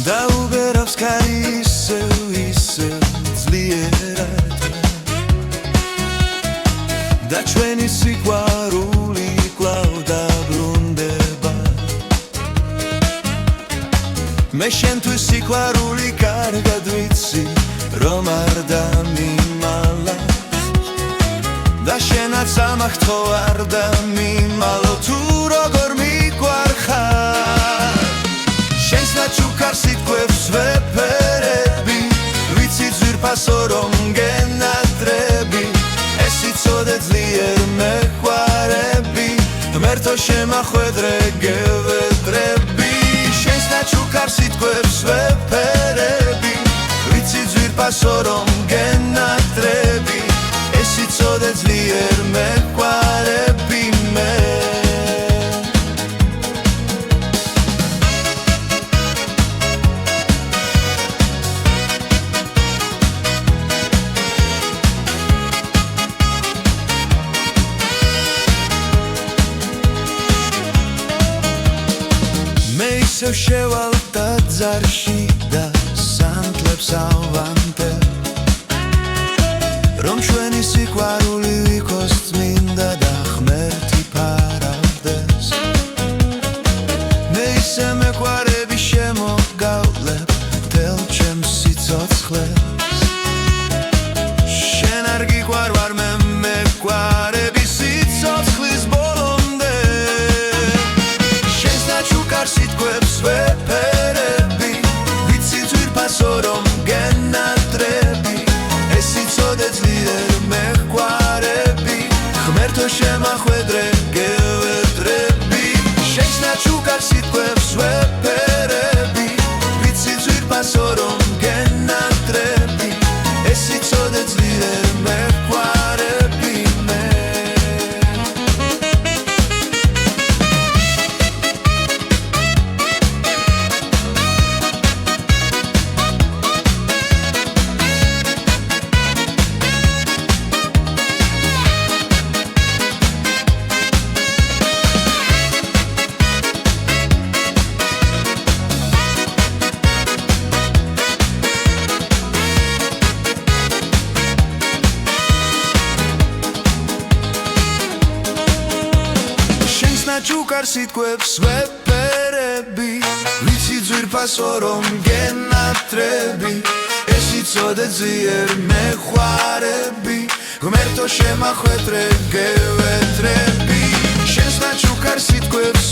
დაუბერავს ქარი ისევ ძლიერად და ჩვენი სიყვარული კვლავ დაბრუნდება მე შენთვის სიყვარული კარგად ვიცი რომ არ დამიმალა და შენაც ამახტო არ დამიმალო თუ როგორ მიგვარხარ შენს ნაჩუქარ სიტყვებს ვეფერები ვიცი ძვირფასო რომ გენატრები ეს იცოდე ძლიერ მეყვარები ღმერთო შემახვედრე გევედრები შენს ნაჩუქარ სიტყვებს ვეფერები ვიცი ძვირფასო რომ გენატრები ეს იცოდე ძლიერ მეყვარები მე მე ისევ შევალ ტაძარში და სანთლებს ავანტებ რომ ჩვენი სიყვარული ვიქოს წმინდა და ღმერთი ფარავდეს მე ისე მეყვარები შემოგავლებ მთელ ჩემს სიცოცხლეს შენ არ გიყვარ ვარ მე მეყვარები სიცოცხლის ბოლომდე შენს ნაჩუქარ სიტყვებს ვეფერები ვიცი ძვირფასო რომ გენატრები ეს იცოდე ძლიერ მეყვარები ღმერთო შემახვედრე გევედრები შენს ნაჩუქარ სიტყვებს ვეფერები ვიცი ძვირფასო რომ გენატრები ეს იცოდე ძლიერ მეყვარები მე ნაჩუქარ სიტყვებს ვეფერები ვიცი ძვირფასო რომ გენატრები ეს იცოდე ძლიერ მეყვარები ღმერთო შემახვედრე გევედრები შენს ნაჩუქარ სიტყვებს